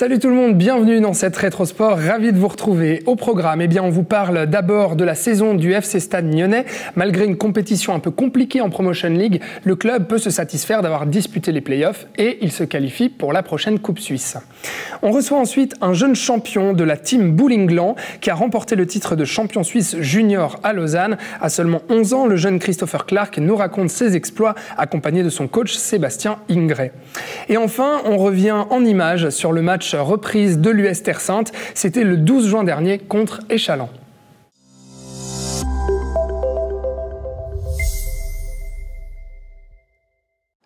Salut tout le monde, bienvenue dans cette Rétrosport, ravi de vous retrouver. Au programme, on vous parle d'abord de la saison du FC Stade Nyonnais. Malgré une compétition un peu compliquée en Promotion League, le club peut se satisfaire d'avoir disputé les playoffs et il se qualifie pour la prochaine Coupe Suisse. On reçoit ensuite un jeune champion de la team Boulinglan qui a remporté le titre de champion suisse junior à Lausanne. À seulement 11 ans, le jeune Christopher Clark nous raconte ses exploits accompagné de son coach Sébastien Ingray. Et enfin, on revient en images sur le match reprise de l'US Terre Sainte. C'était le 12 juin dernier contre Échallens.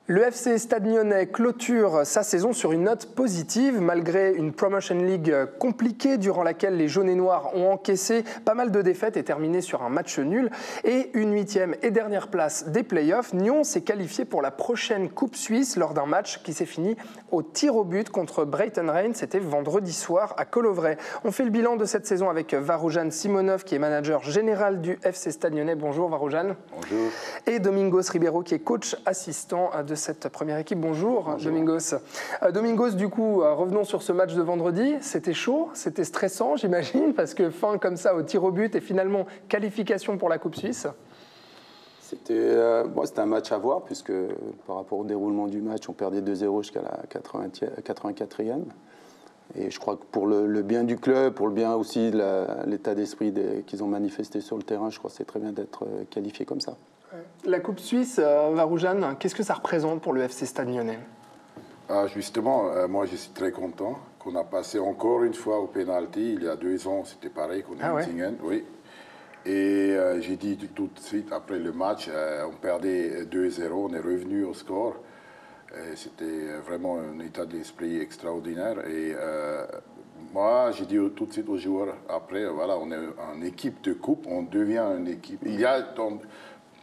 Le FC Stade Nyonnais clôture sa saison sur une note positive, malgré une Promotion League compliquée durant laquelle les jaunes et noirs ont encaissé pas mal de défaites et terminé sur un match nul. Et une 8e et dernière place des playoffs, Nyon s'est qualifié pour la prochaine Coupe Suisse lors d'un match qui s'est fini au tir au but contre Breiten Rein. C'était vendredi soir à Colovray. On fait le bilan de cette saison avec Varoujan Simonov qui est manager général du FC Stade Nyonnais. Bonjour Varoujan. Bonjour. Et Domingos Ribeiro qui est coach assistant de cette première équipe. Bonjour. Domingos. Domingos, du coup, revenons sur ce match de vendredi. C'était chaud, c'était stressant, j'imagine, parce que fin comme ça au tir au but et finalement qualification pour la Coupe Suisse. C'était un match à voir, puisque par rapport au déroulement du match, on perdait 2-0 jusqu'à la 84e. Et je crois que pour le bien du club, pour le bien aussi de l'état d'esprit qu'ils ont manifesté sur le terrain, je crois que c'est très bien d'être qualifié comme ça. La Coupe Suisse, Varoujan, qu'est-ce que ça représente pour le FC Stade Nyonnais? Justement, moi je suis très content qu'on a passé encore une fois au pénalty. Il y a 2 ans, c'était pareil contre Nottingham. Oui. Et j'ai dit tout de suite après le match, on perdait 2-0, on est revenu au score. C'était vraiment un état d'esprit extraordinaire. Et moi, j'ai dit tout de suite aux joueurs, après, voilà, on est une équipe de coupe, on devient une équipe. Il y a dans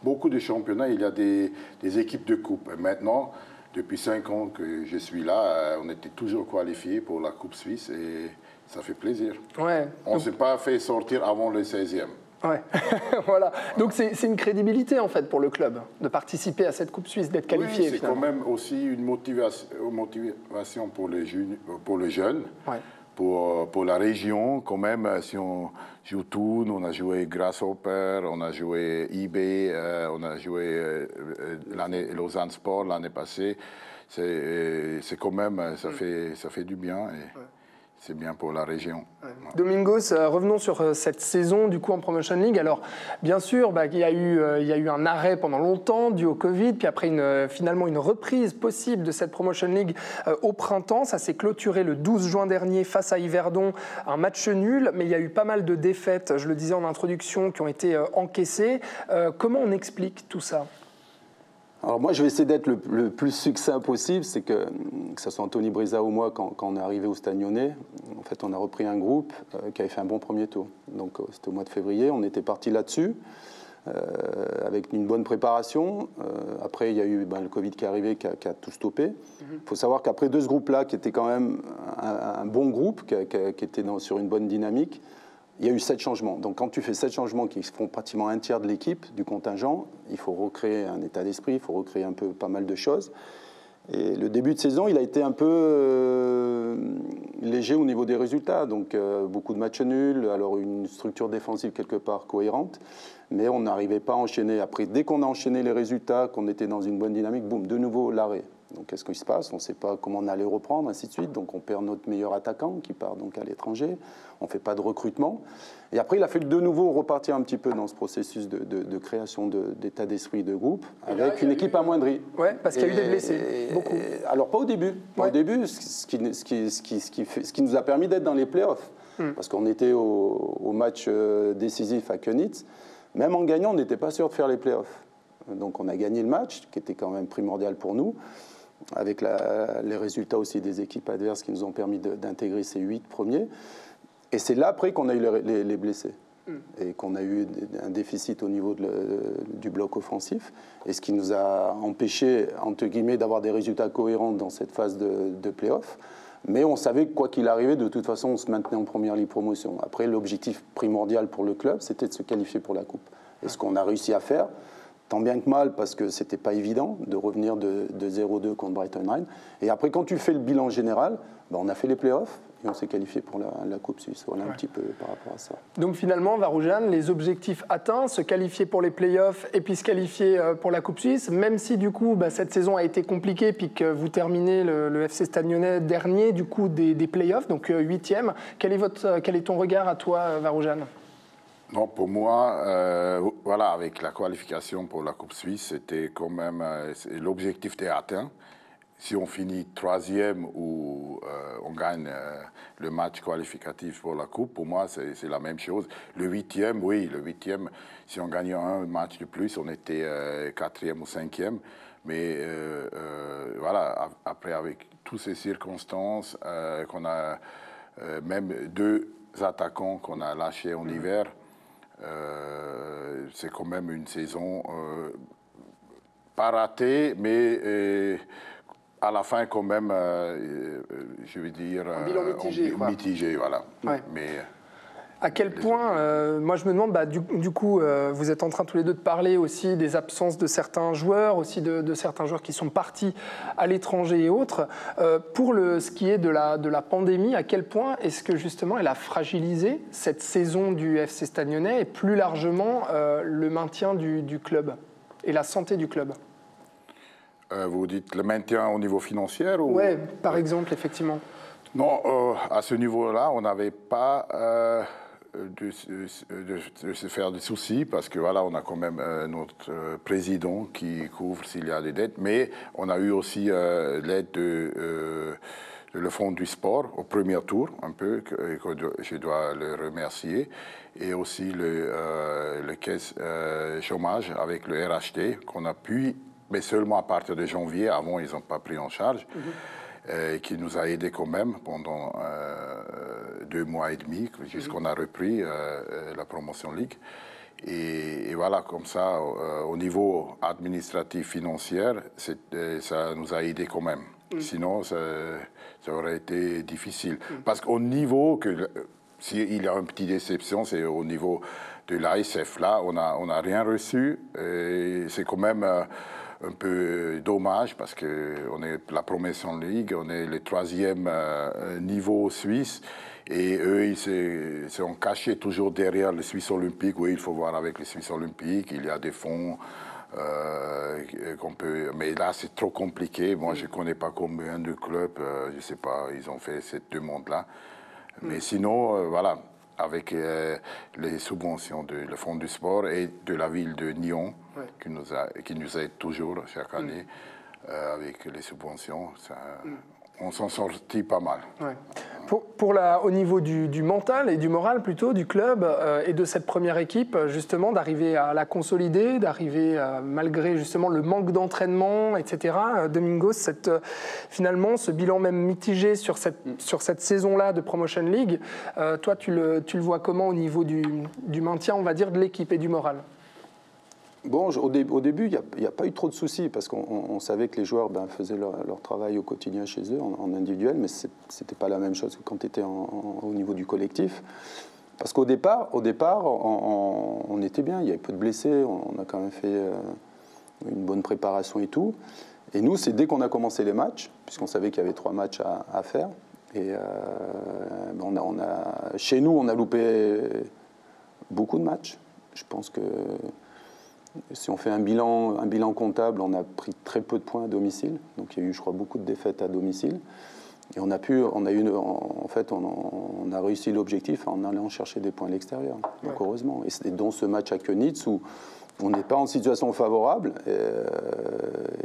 beaucoup de championnats, il y a des équipes de coupe. Et maintenant, depuis 5 ans que je suis là, on était toujours qualifiés pour la Coupe Suisse et ça fait plaisir. Ouais. On ne s'est pas fait sortir avant le 16e. Ouais, voilà. Donc c'est une crédibilité en fait pour le club de participer à cette Coupe Suisse, d'être qualifié. Oui, c'est quand même aussi une motivation pour les jeunes, ouais. pour la région quand même. Si on joue Thun, on a joué Grasshopper, on a joué IB, on a joué Lausanne Sport l'année passée. C'est quand même, ça fait du bien. Et, ouais. C'est bien pour la région. Ouais. Domingos, revenons sur cette saison du coup en Promotion League. Alors, bien sûr, il y a eu un arrêt pendant longtemps dû au Covid, puis après finalement une reprise possible de cette Promotion League au printemps. Ça s'est clôturé le 12 juin dernier face à Yverdon, un match nul, mais il y a eu pas mal de défaites, je le disais en introduction, qui ont été encaissées. Comment on explique tout ça ? Alors moi, je vais essayer d'être le plus succinct possible. C'est que ce soit Anthony Breza ou moi, quand on est arrivé au Stade Nyonnais, en fait, on a repris un groupe qui avait fait un bon premier tour. Donc c'était au mois de février, on était parti là-dessus, avec une bonne préparation. Après, il y a eu le Covid qui est arrivé, qui a tout stoppé. Il faut savoir qu'après ce groupe-là, qui était quand même un bon groupe, qui était sur une bonne dynamique, il y a eu 7 changements. Donc quand tu fais 7 changements qui font pratiquement un tiers de l'équipe, du contingent, il faut recréer un état d'esprit, il faut recréer pas mal de choses. Et le début de saison, il a été un peu léger au niveau des résultats. Donc beaucoup de matchs nuls, alors une structure défensive quelque part cohérente, mais on n'arrivait pas à enchaîner. Après, dès qu'on a enchaîné les résultats, qu'on était dans une bonne dynamique, boum, de nouveau l'arrêt. Donc qu'est-ce qui se passe? On ne sait pas comment on allait reprendre, ainsi de suite. Donc on perd notre meilleur attaquant qui part donc à l'étranger. On ne fait pas de recrutement. Et après, il a fallu de nouveau repartir un petit peu dans ce processus de création d'état d'esprit de groupe avec une équipe amoindrie. Oui, parce qu'il y a eu des blessés, beaucoup. Alors pas au début. Au début, ce qui nous a permis d'être dans les playoffs. Parce qu'on était au match décisif à Könitz. Même en gagnant, on n'était pas sûr de faire les playoffs. Donc on a gagné le match, qui était quand même primordial pour nous, avec les résultats aussi des équipes adverses qui nous ont permis d'intégrer ces 8 premiers. Et c'est là après qu'on a eu les blessés et qu'on a eu un déficit au niveau du bloc offensif, et ce qui nous a empêché, entre guillemets, d'avoir des résultats cohérents dans cette phase de play-off. Mais on savait que quoi qu'il arrivait, de toute façon, on se maintenait en première ligue promotion. Après, l'objectif primordial pour le club, c'était de se qualifier pour la Coupe. Et ce qu'on a réussi à faire, tant bien que mal, parce que c'était pas évident de revenir de 0-2 contre Brighton Hove. Et après, quand tu fais le bilan général, on a fait les playoffs et on s'est qualifié pour la Coupe Suisse. Voilà un petit peu par rapport à ça. Donc finalement, Varoujan, les objectifs atteints, se qualifier pour les playoffs et puis se qualifier pour la Coupe Suisse, même si du coup cette saison a été compliquée puis que vous terminez le FC Stade Nyonnais dernier du coup des playoffs, donc 8e. Quel est ton regard à toi, Varoujan ? Non, pour moi, voilà, avec la qualification pour la Coupe Suisse, c'était quand même l'objectif était atteint. Si on finit 3e ou on gagne le match qualificatif pour la Coupe, pour moi, c'est la même chose. Le 8e, oui, le 8e, si on gagnait un match de plus, on était 4e ou 5e. Mais voilà, après, avec toutes ces circonstances, qu'on a même 2 attaquants qu'on a lâchés en hiver, c'est quand même une saison pas ratée, mais à la fin quand même, je veux dire, un bilan mitigé, mitigé, voilà. Ouais. Mais à quel point, moi je me demande, du coup, vous êtes en train tous les deux de parler aussi des absences de certains joueurs, aussi de certains joueurs qui sont partis à l'étranger et autres. Pour ce qui est de la pandémie, à quel point est-ce que justement elle a fragilisé cette saison du FC Stade Nyonnais et plus largement le maintien du club et la santé du club ? Vous dites le maintien au niveau financier ou... Oui, par exemple, effectivement. Non, à ce niveau-là, on n'avait pas de se faire des soucis parce que voilà, on a quand même notre président qui couvre s'il y a des dettes, mais on a eu aussi l'aide de le Fonds du sport au premier tour, un peu, que je dois le remercier, et aussi le caisse chômage avec le RHT qu'on a pu, mais seulement à partir de janvier, avant ils n'ont pas pris en charge. Qui nous a aidés quand même pendant 2 mois et demi, jusqu'on a repris la Promotion League. Et voilà, comme ça, au niveau administratif, financier, ça nous a aidés quand même. Sinon, ça aurait été difficile. Parce qu'au niveau, s'il y a une petite déception, c'est au niveau de l'ASF. Là, on n'a rien reçu. C'est quand même... un peu dommage parce qu'on est la Promotion League, on est le 3e niveau suisse et eux ils se sont cachés toujours derrière le Suisse olympique. Oui, il faut voir avec le Suisse olympique, il y a des fonds qu'on peut... Mais là c'est trop compliqué, moi je ne connais pas combien de clubs, je ne sais pas, ils ont fait cette demande-là. Mais sinon, voilà, avec les subventions du Fonds du sport et de la ville de Nyon, qui nous aide toujours chaque année avec les subventions. On s'en sortit pas mal. Ouais. Au niveau du mental et du moral plutôt du club et de cette première équipe, justement, d'arriver à la consolider, d'arriver malgré justement le manque d'entraînement, etc. Domingos, finalement, ce bilan même mitigé sur cette saison-là de Promotion League, toi, tu le vois comment au niveau du maintien, on va dire, de l'équipe et du moral ? Bon, au début, il n'y a pas eu trop de soucis parce qu'on savait que les joueurs faisaient leur travail au quotidien chez eux, en individuel, mais ce n'était pas la même chose que quand tu étais au niveau du collectif. Parce qu'au départ, on était bien, il y avait peu de blessés, on a quand même fait une bonne préparation et tout. Et nous, c'est dès qu'on a commencé les matchs, puisqu'on savait qu'il y avait 3 matchs à faire, et chez nous, on a loupé beaucoup de matchs. Je pense que si on fait un bilan comptable, on a pris très peu de points à domicile. Donc il y a eu, je crois, beaucoup de défaites à domicile. Et on a réussi l'objectif en allant chercher des points à l'extérieur. Donc heureusement. Et c'est dans ce match à Königs où on n'est pas en situation favorable.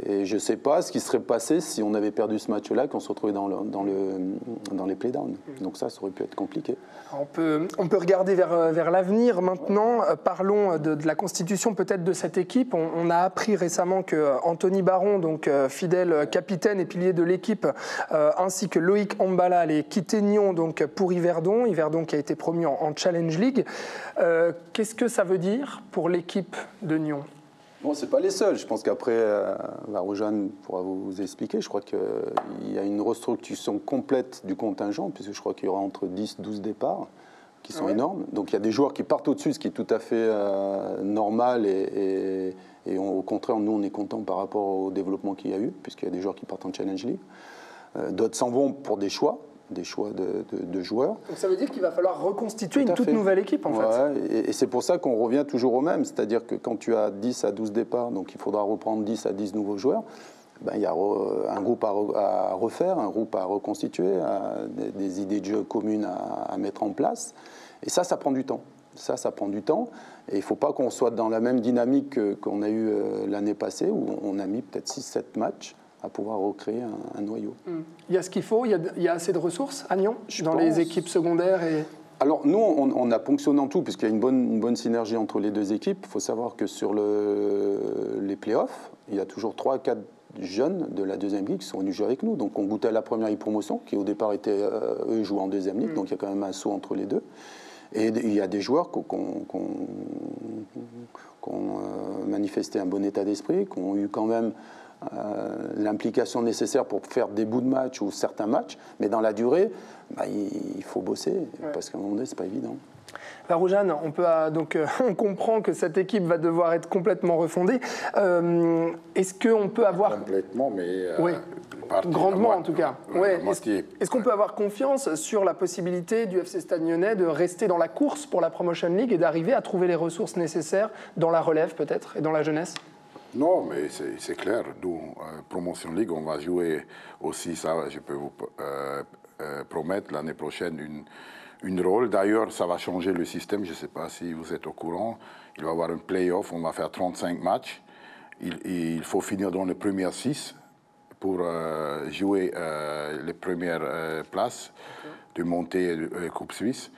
Et je ne sais pas ce qui serait passé si on avait perdu ce match-là, qu'on se retrouvait dans les playdowns. Donc ça aurait pu être compliqué. On peut regarder vers l'avenir maintenant. Parlons de la constitution peut-être de cette équipe. On a appris récemment que Anthony Baron, donc fidèle capitaine et pilier de l'équipe, ainsi que Loïc Ambala allaient quitter Nyon donc, pour Yverdon. Yverdon qui a été promu en Challenge League. Qu'est-ce que ça veut dire pour l'équipe de Nyon ? Bon, ce n'est pas les seuls. Je pense qu'après, Varoujan pourra vous expliquer. Je crois qu'il y a une restructuration complète du contingent, puisque je crois qu'il y aura entre 10 et 12 départs. qui sont énormes. Donc il y a des joueurs qui partent au-dessus, ce qui est tout à fait normal et au contraire, nous, on est contents par rapport au développement qu'il y a eu, puisqu'il y a des joueurs qui partent en Challenge League. D'autres s'en vont pour des choix de joueurs. Donc ça veut dire qu'il va falloir reconstituer une toute nouvelle équipe, en fait. Et c'est pour ça qu'on revient toujours au même, c'est-à-dire que quand tu as 10 à 12 départs, donc il faudra reprendre 10 à 10 nouveaux joueurs, ben, il y a un groupe à refaire, un groupe à reconstituer, des idées de jeu communes à mettre en place. Et ça prend du temps. Ça prend du temps. Et il ne faut pas qu'on soit dans la même dynamique qu'on a eue l'année passée, où on a mis peut-être 6-7 matchs à pouvoir recréer un noyau. Il y a ce qu'il faut, il y a assez de ressources à Nyon, dans les équipes secondaires et... Alors nous, on a ponctionné en tout, puisqu'il y a une bonne synergie entre les deux équipes. Il faut savoir que sur les playoffs, il y a toujours 3-4 jeunes de la deuxième ligue qui sont venus jouer avec nous. Donc on goûtait à la première ligue promotion, qui au départ était, eux jouaient en deuxième ligue, donc il y a quand même un saut entre les deux. Et il y a des joueurs qui ont manifesté un bon état d'esprit, qui ont eu quand même l'implication nécessaire pour faire des bouts de match ou certains matchs, mais dans la durée, bah, il faut bosser, parce qu'à un moment donné, c'est pas évident. Varoujane, on comprend que cette équipe va devoir être complètement refondée. Est-ce qu'on peut avoir... Complètement, mais... grandement en tout cas. Est-ce qu'on peut peut avoir confiance sur la possibilité du FC Stade Nyonnais de rester dans la course pour la Promotion League et d'arriver à trouver les ressources nécessaires dans la relève peut-être et dans la jeunesse? Non, mais c'est clair. Nous, Promotion League, on va jouer aussi, ça je peux vous promettre, l'année prochaine une rôle. D'ailleurs, ça va changer le système, je ne sais pas si vous êtes au courant. Il va y avoir un play-off, on va faire 35 matchs. Il faut finir dans les premières 6 pour jouer les premières places de montée Coupe Suisse.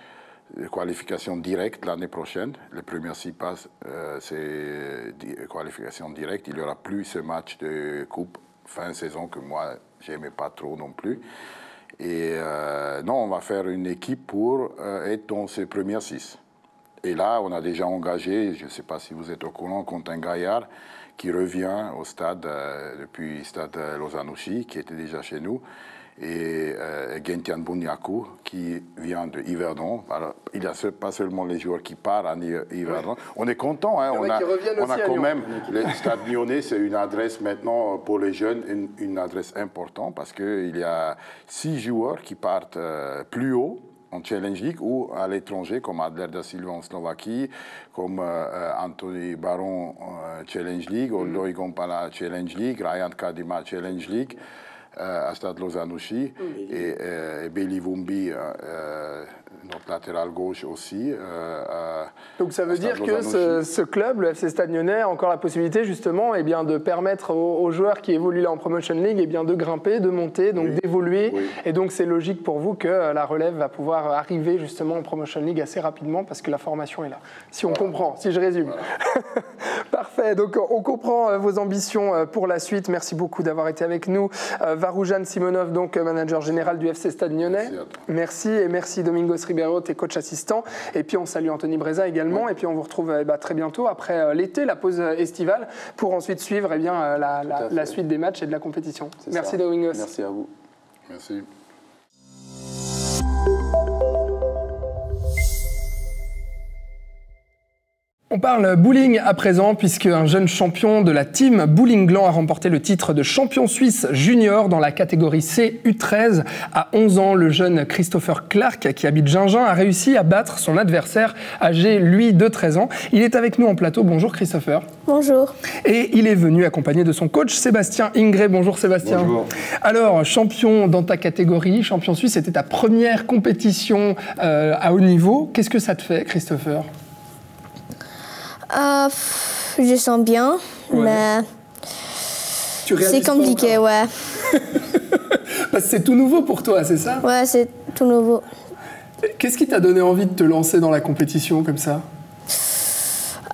Qualification directe l'année prochaine. Les premières 6 passes, c'est qualification directe. Il n'y aura plus ce match de Coupe fin saison que moi, je n'aimais pas trop non plus. Et non, on va faire une équipe pour être dans ces premières 6. Et là, on a déjà engagé, je ne sais pas si vous êtes au courant, Quentin Gaillard, qui revient au stade, depuis le stade Lozanouchi, qui était déjà chez nous, et Gentian Bunyaku, qui vient de Yverdon. Alors, il n'y a pas seulement les joueurs qui partent à Yverdon. On est content, hein, on a quand même, le stade lyonnais, c'est une adresse maintenant pour les jeunes, une adresse importante, parce qu'il y a 6 joueurs qui partent plus haut en Challenge League ou à l'étranger, comme Adler da Silva en Slovaquie, comme Anthony Baron Challenge League, Oldoy Gompala Challenge League, Ryan Kadima Challenge League, à Stade Lozanouchi, et Beli Vumbi, notre latéral gauche aussi. Donc ça veut dire que ce club, le FC Stade Nyonnais, a encore la possibilité justement de permettre aux joueurs qui évoluent là en Promotion League de grimper, de monter, donc d'évoluer. Et donc c'est logique pour vous que la relève va pouvoir arriver justement en Promotion League assez rapidement parce que la formation est là. Si on comprend, si je résume. Parfait, donc on comprend vos ambitions pour la suite. Merci beaucoup d'avoir été avec nous. Varoujane Simonov, donc manager général du FC Stade Nyonnais. Merci et merci Domingos Ribeiro, tes coachs assistants. Et puis on salue Anthony Breza également. Et puis on vous retrouve très bientôt après l'été, la pause estivale, pour ensuite suivre la suite des matchs et de la compétition. Merci Domingos. Merci à vous. Merci. On parle bowling à présent puisque un jeune champion de la team Bowling Gland a remporté le titre de champion suisse junior dans la catégorie C U13. À 11 ans, le jeune Christopher Clark, qui habite Gingin, a réussi à battre son adversaire âgé, lui, de 13 ans. Il est avec nous en plateau. Bonjour Christopher. Bonjour. Et il est venu accompagné de son coach Sébastien Ingré. Bonjour Sébastien. Bonjour. Alors, champion dans ta catégorie, champion suisse, c'était ta première compétition à haut niveau. Qu'est-ce que ça te fait, Christopher ? Je sens bien, mais c'est compliqué, ouais. Parce que c'est tout nouveau pour toi, c'est ça? Ouais, c'est tout nouveau. Qu'est-ce qui t'a donné envie de te lancer dans la compétition comme ça?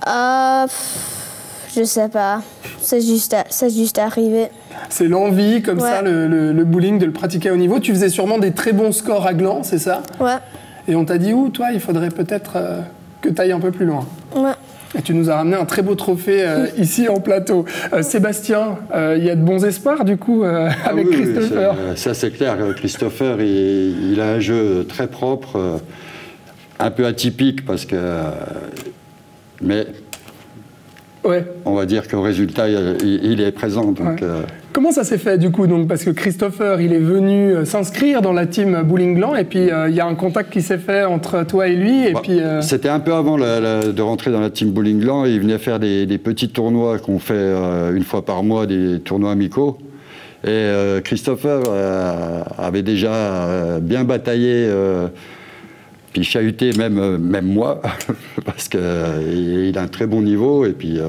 Je sais pas, c'est juste arrivé. C'est l'envie, comme ça, le bowling, de le pratiquer à haut niveau. Tu faisais sûrement des très bons scores à Gland, c'est ça? Ouais. Et on t'a dit où, toi, il faudrait peut-être que tu ailles un peu plus loin? Ouais. Et tu nous as ramené un très beau trophée ici en plateau. Sébastien, il y a de bons espoirs du coup avec Christopher. Ça c'est clair, Christopher, il a un jeu très propre. un peu atypique parce que... mais ouais. On va dire qu'au résultat, il est présent. Donc, ouais. Comment ça s'est fait du coup donc, parce que Christopher, il est venu s'inscrire dans la team Bowling Gland et puis il y a un contact qui s'est fait entre toi et lui. Et puis, C'était un peu avant de rentrer dans la team Bowling Gland. Il venait faire des petits tournois qu'on fait une fois par mois, des tournois amicaux. Et Christopher avait déjà bien bataillé, puis chahuté même moi, parce qu'il a un très bon niveau. Et puis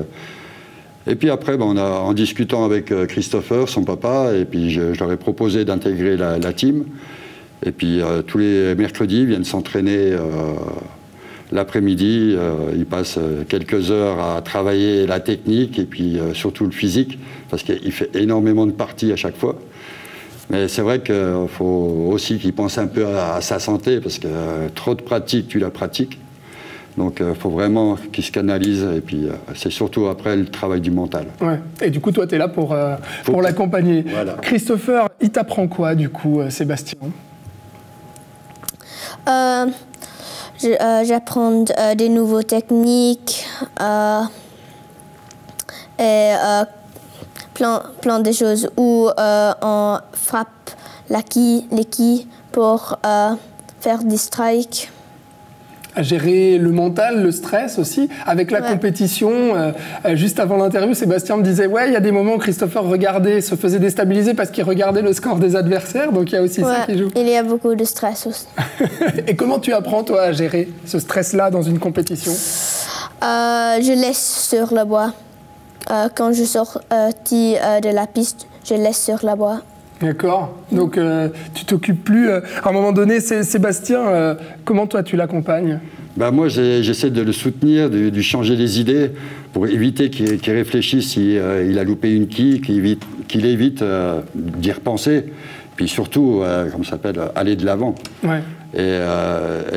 après, en discutant avec Christopher, son papa, et puis je leur ai proposé d'intégrer la team. Et puis tous les mercredis, ils viennent s'entraîner l'après-midi. Ils passent quelques heures à travailler la technique et puis surtout le physique, parce qu'il fait énormément de parties à chaque fois. Mais c'est vrai qu'il faut aussi qu'il pense un peu à sa santé, parce que trop de pratique, tu la pratiques. Donc il faut vraiment qu'il se canalise, et puis c'est surtout après le travail du mental. Ouais. Et du coup, toi, tu es là pour l'accompagner. Voilà. Christopher, il t'apprend quoi, du coup, Sébastien? J'apprends des nouvelles techniques et plein de choses où on frappe les quilles pour faire des strikes. À gérer le mental, le stress aussi, avec la compétition. Juste avant l'interview, Sébastien me disait ouais, il y a des moments où Christopher se faisait déstabiliser parce qu'il regardait le score des adversaires, donc il y a aussi ça qui joue. Il y a beaucoup de stress aussi. Et comment tu apprends, toi, à gérer ce stress-là dans une compétition? Je laisse sur le bois. Quand je sors de la piste, je laisse sur le bois. D'accord. Donc, tu t'occupes plus... à un moment donné, Sébastien, comment toi, tu l'accompagnes? Moi, j'essaie de le soutenir, de lui changer les idées pour éviter qu'il réfléchisse s'il a loupé une quille, qu'il évite d'y repenser. Puis surtout, comment ça s'appelle, aller de l'avant. Ouais. Et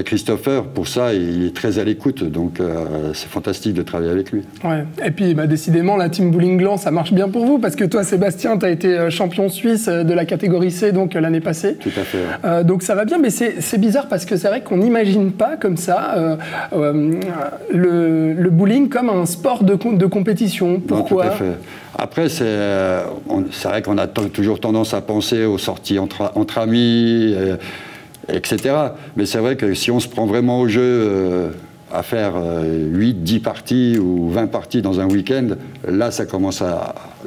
Christopher, pour ça, il est très à l'écoute, donc c'est fantastique de travailler avec lui. Ouais. Et puis, décidément, la team Bowling Gland, ça marche bien pour vous, parce que toi, Sébastien, tu as été champion suisse de la catégorie C donc l'année passée. Tout à fait. Ouais. Donc ça va bien, mais c'est bizarre parce que c'est vrai qu'on n'imagine pas comme ça le bowling comme un sport de compétition. Pourquoi? Non, tout à fait. Après, c'est vrai qu'on a toujours tendance à penser aux sorties entre amis, etc. Mais c'est vrai que si on se prend vraiment au jeu à faire 8, 10 parties ou 20 parties dans un week-end, là,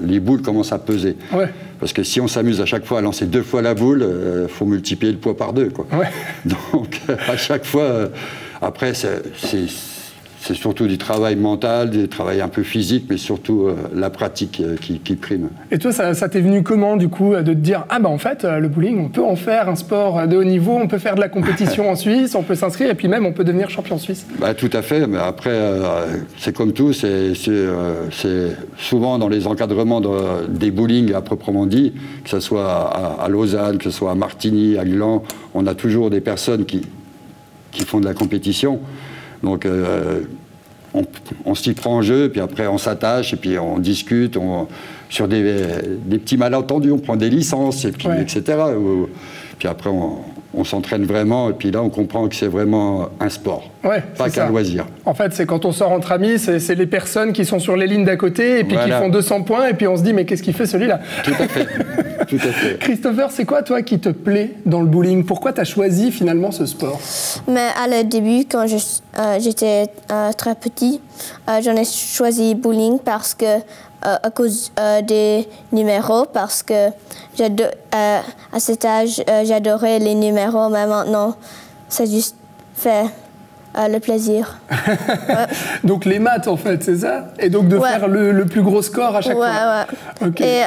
les boules commencent à peser. Ouais. Parce que si on s'amuse à chaque fois à lancer 2 fois la boule, faut multiplier le poids par 2, quoi. Ouais. Donc, à chaque fois, après, c'est surtout du travail mental, du travail un peu physique, mais surtout la pratique qui prime. Et toi, ça t'est venu comment, du coup, de te dire « Ah en fait, le bowling, on peut en faire un sport de haut niveau, on peut faire de la compétition en Suisse, on peut s'inscrire, et puis même, on peut devenir champion suisse ». Tout à fait, mais après, c'est comme tout, c'est souvent dans les encadrements des bowling à proprement dit, que ce soit à Lausanne, que ce soit à Martigny, à Gland, on a toujours des personnes qui font de la compétition. Donc, on s'y prend en jeu, puis après on s'attache, et puis on discute, sur des petits malentendus, on prend des licences, et puis, etc. Puis après on s'entraîne vraiment, et puis là on comprend que c'est vraiment un sport, pas qu'un loisir. En fait, c'est quand on sort entre amis, c'est les personnes qui sont sur les lignes d'à côté, et puis qui font 200 points, et puis on se dit, mais qu'est-ce qu'il fait celui-là? Tout à fait. Tout à fait. Christopher, c'est quoi, toi, qui te plaît dans le bowling? Pourquoi tu as choisi finalement ce sport? Mais à le début, quand j'étais très petit, j'en ai choisi bowling parce que à cause des numéros, parce que à cet âge, j'adorais les numéros, mais maintenant, ça juste fait le plaisir. Donc les maths, en fait, c'est ça? Et donc de faire le plus gros score à chaque fois? Ouais. Okay. Et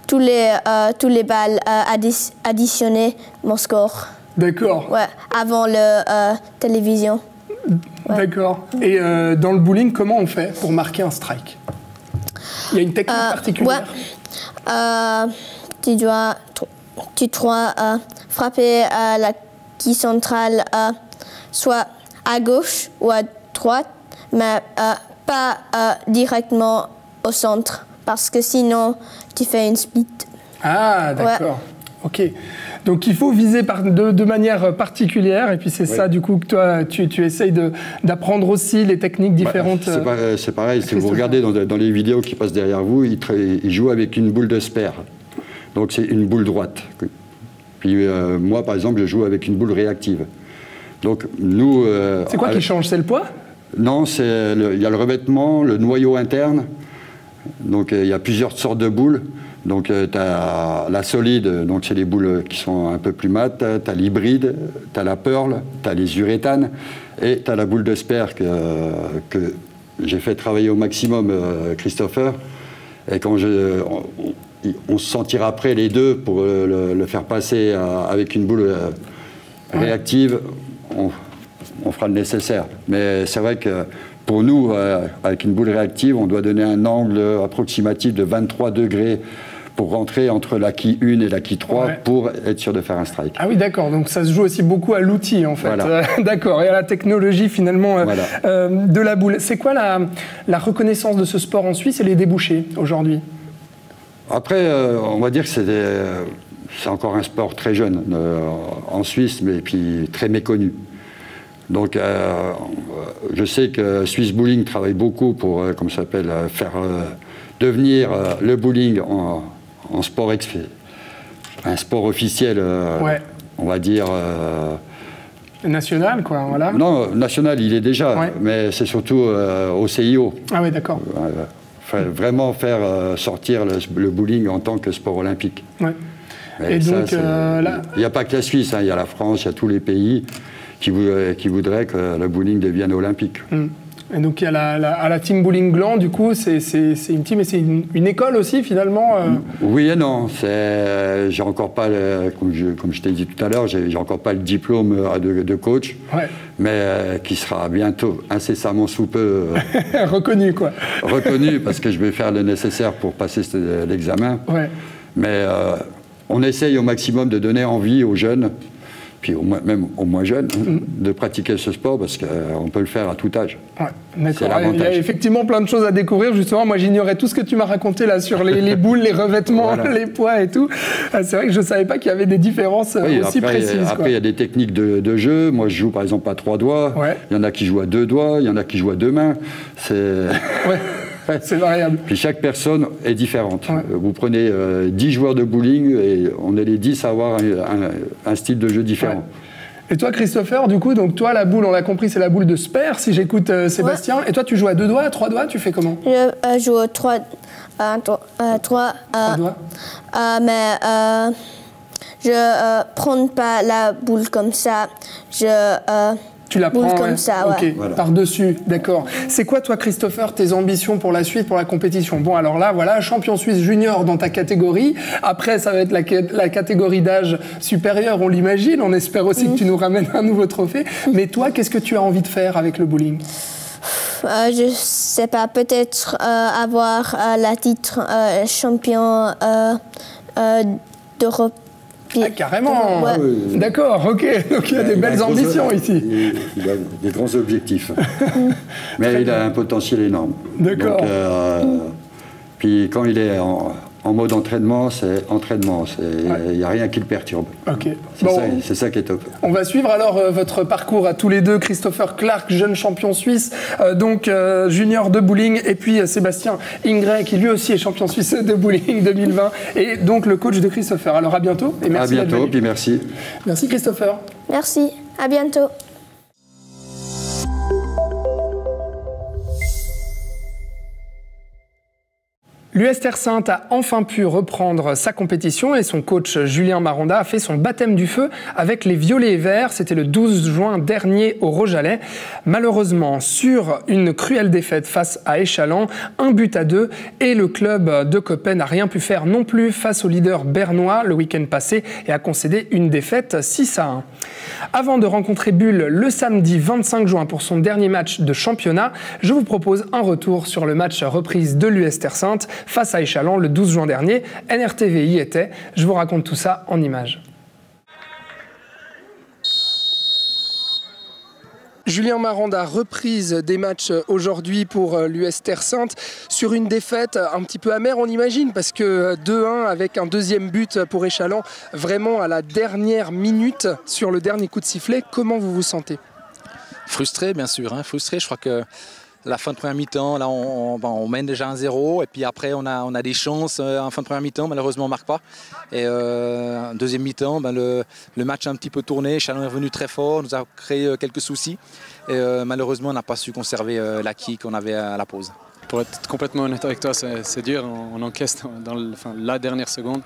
tous les balles additionner mon score. D'accord. Ouais, avant la télévision. D'accord. Et dans le bowling, comment on fait pour marquer un strike? Il y a une technique particulière? Tu dois frapper la quille centrale soit à gauche ou à droite, mais pas directement au centre, parce que sinon tu fais une split. Ah, d'accord. Ok. Donc il faut viser de manière particulière, et puis c'est ça du coup que toi tu essayes d'apprendre aussi les techniques différentes. C'est pareil, si vous regardez dans les vidéos qui passent derrière vous, il joue avec une boule de spare. Donc c'est une boule droite. Puis moi par exemple je joue avec une boule réactive. Donc nous... c'est quoi qui change? C'est le poids? Non, il y a le revêtement, le noyau interne. Donc il y a plusieurs sortes de boules. Donc tu as la solide, donc c'est les boules qui sont un peu plus mates, tu as l'hybride, tu as la pearl, tu as les uréthanes, et tu as la boule de spare que j'ai fait travailler au maximum Christopher. Et quand on se sentira après les deux pour le faire passer avec une boule réactive, on fera le nécessaire. Mais c'est vrai que pour nous, avec une boule réactive, on doit donner un angle approximatif de 23 degrés pour rentrer entre la quille 1 et la quille 3 pour être sûr de faire un strike. Ah oui, d'accord. Donc ça se joue aussi beaucoup à l'outil, en fait. Voilà. D'accord. Et à la technologie, finalement, de la boule. C'est quoi la reconnaissance de ce sport en Suisse et les débouchés aujourd'hui? Après, on va dire que c'est encore un sport très jeune en Suisse, mais puis très méconnu. Donc, je sais que Swiss Bowling travaille beaucoup pour, comme ça s'appelle, faire devenir le bowling en sport un sport officiel, on va dire. National, quoi, voilà. Non, national, il est déjà, mais c'est surtout au CIO. Ah oui, d'accord. Vraiment faire sortir le bowling en tant que sport olympique. Ouais. Et donc, là... Il n'y a pas que la Suisse, il y a la France, il y a tous les pays qui voudraient que le bowling devienne olympique. Et donc, il y a à la Team Bowling Gland, du coup, c'est une team, et c'est une école aussi, finalement Oui et non. J'ai encore pas, comme je t'ai dit tout à l'heure, j'ai encore pas le diplôme de coach, mais qui sera bientôt, incessamment sous peu... reconnu, quoi. Reconnu, parce que je vais faire le nécessaire pour passer l'examen. Mais on essaye au maximum de donner envie aux jeunes, puis même aux moins jeunes, de pratiquer ce sport, parce qu'on peut le faire à tout âge. D'accord. Il y a effectivement plein de choses à découvrir. Justement, moi, j'ignorais tout ce que tu m'as raconté là sur les boules, les revêtements, les poids et tout. C'est vrai que je ne savais pas qu'il y avait des différences aussi précises. Après, il y a des techniques de jeu. Moi, je joue par exemple à 3 doigts. Il y en a qui jouent à 2 doigts. Il y en a qui jouent à 2 mains. C'est variable. Puis chaque personne est différente. Vous prenez 10 joueurs de bowling et on est les 10 à avoir un style de jeu différent. Et toi, Christopher, du coup, donc toi, la boule, on l'a compris, c'est la boule de spare, si j'écoute Sébastien. Et toi, tu joues à 2 doigts, à 3 doigts, tu fais comment? Je joue à 3 doigts. Mais je prends pas la boule comme ça. Tu la prends comme ça, par-dessus, d'accord. C'est quoi, toi, Christopher, tes ambitions pour la suite, pour la compétition? Bon, alors là, voilà, champion suisse junior dans ta catégorie. Après, ça va être la catégorie d'âge supérieure, on l'imagine. On espère aussi que tu nous ramènes un nouveau trophée. Mais toi, qu'est-ce que tu as envie de faire avec le bowling? Je sais pas, peut-être avoir le titre champion d'Europe. Carrément. D'accord, ok. Donc il y a des belles ambitions ici. Il a des grands objectifs. Mais il a un potentiel énorme. D'accord. Puis quand il est en mode entraînement, c'est entraînement. Il n'y a rien qui le perturbe. C'est ça qui est top. On va suivre alors votre parcours à tous les deux. Christopher Clark, jeune champion suisse, donc junior de bowling, et puis Sébastien Ingray, qui lui aussi est champion suisse de bowling 2020, et donc le coach de Christopher. Alors à bientôt. Et merci. À bientôt, puis merci. Merci Christopher. Merci, à bientôt. L'US Terre Sainte a enfin pu reprendre sa compétition et son coach Julien Maranda a fait son baptême du feu avec les violets et verts. C'était le 12 juin dernier au Rojalais. Malheureusement, sur une cruelle défaite face à Échalon, 1-2, et le club de Coppet n'a rien pu faire non plus face au leader bernois le week-end passé et a concédé une défaite 6-1. Avant de rencontrer Bulle le samedi 25 juin pour son dernier match de championnat, je vous propose un retour sur le match reprise de l'US Terre Sainte face à Échalon le 12 juin dernier. NRTV y était. Je vous raconte tout ça en images. Julien Maranda, reprise des matchs aujourd'hui pour l'US Terre Sainte sur une défaite un petit peu amère, on imagine, parce que 2-1 avec un deuxième but pour Échalon, vraiment à la dernière minute sur le dernier coup de sifflet. Comment vous vous sentez? Frustré, bien sûr, hein, frustré. Je crois que la fin de première mi-temps, là, on mène déjà 1-0 et puis après on a des chances en fin de première mi-temps, malheureusement on ne marque pas. Et en deuxième mi-temps, le match a un petit peu tourné, Chalon est revenu très fort, nous a créé quelques soucis et malheureusement on n'a pas su conserver l'acquis qu'on avait à la pause. Pour être complètement honnête avec toi, c'est dur, on encaisse dans la dernière seconde.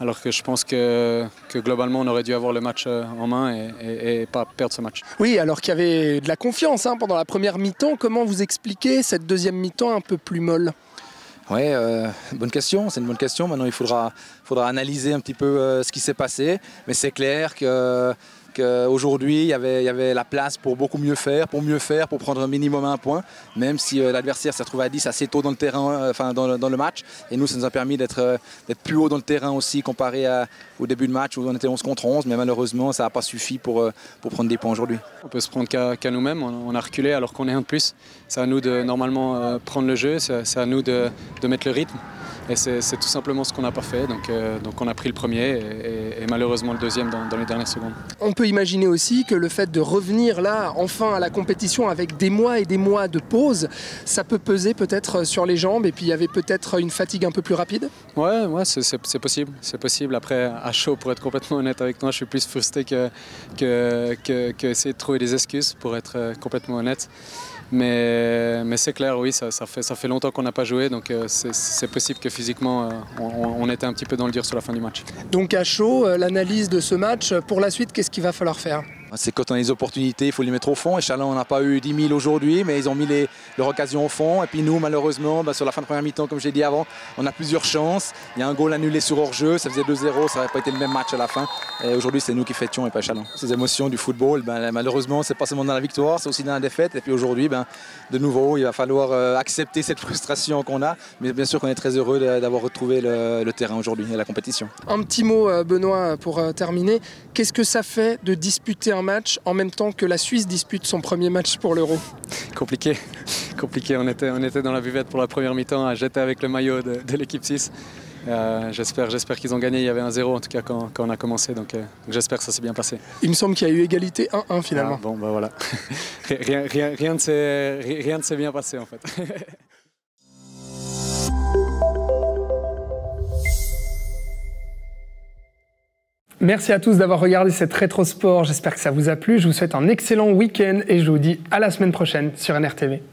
Alors que je pense que globalement, on aurait dû avoir le match en main et pas perdre ce match. Oui, alors qu'il y avait de la confiance pendant la première mi-temps. Comment vous expliquez cette deuxième mi-temps un peu plus molle? Oui, bonne question, c'est une bonne question. Maintenant, il faudra analyser un petit peu ce qui s'est passé. Mais c'est clair qu'aujourd'hui, il y avait la place pour beaucoup mieux faire, pour prendre un minimum un point, même si l'adversaire s'est retrouvé à 10 assez tôt dans le terrain, dans le match. Et nous, ça nous a permis d'être plus haut dans le terrain aussi, comparé au début de match où on était 11 contre 11. Mais malheureusement, ça n'a pas suffi pour prendre des points aujourd'hui. On peut se prendre qu'à nous-mêmes, on a reculé alors qu'on est un de plus. C'est à nous de normalement prendre le jeu, c'est à nous de mettre le rythme. Et c'est tout simplement ce qu'on n'a pas fait. Donc on a pris le premier et malheureusement le deuxième dans les dernières secondes. On peut imaginer aussi que le fait de revenir là, enfin à la compétition avec des mois et des mois de pause, ça peut peser peut-être sur les jambes et puis il y avait peut-être une fatigue un peu plus rapide? Ouais, c'est possible. C'est possible. Après, à chaud, pour être complètement honnête avec toi, je suis plus frustré que essayer de trouver des excuses, pour être complètement honnête. Mais c'est clair, oui, ça fait longtemps qu'on n'a pas joué, donc c'est possible que physiquement, on était un petit peu dans le dur sur la fin du match. Donc à chaud, l'analyse de ce match, pour la suite, qu'est-ce qu'il va falloir faire? C'est quand on a les opportunités, il faut les mettre au fond. Et Chalon, on n'a pas eu 10 000 aujourd'hui, mais ils ont mis leur occasion au fond. Et puis nous, malheureusement, sur la fin de première mi-temps, comme j'ai dit avant, on a plusieurs chances. Il y a un goal annulé sur hors-jeu, ça faisait 2-0, ça n'aurait pas été le même match à la fin. Et aujourd'hui, c'est nous qui fêtions et pas Chalon. Ces émotions du football, malheureusement, c'est pas seulement dans la victoire, c'est aussi dans la défaite. Et puis aujourd'hui, de nouveau, il va falloir accepter cette frustration qu'on a. Mais bien sûr qu'on est très heureux d'avoir retrouvé le terrain aujourd'hui et la compétition. Un petit mot, Benoît, pour terminer. Qu'est-ce que ça fait de disputer un match en même temps que la Suisse dispute son premier match pour l'Euro? Compliqué. On était dans la buvette pour la première mi-temps à jeter avec le maillot de l'équipe 6. J'espère qu'ils ont gagné. Il y avait 1-0 en tout cas quand on a commencé, donc j'espère que ça s'est bien passé. Il me semble qu'il y a eu égalité 1-1 finalement. Bon, voilà. rien ne s'est bien passé en fait. Merci à tous d'avoir regardé cette Rétro Sport. J'espère que ça vous a plu. Je vous souhaite un excellent week-end et je vous dis à la semaine prochaine sur NRTV.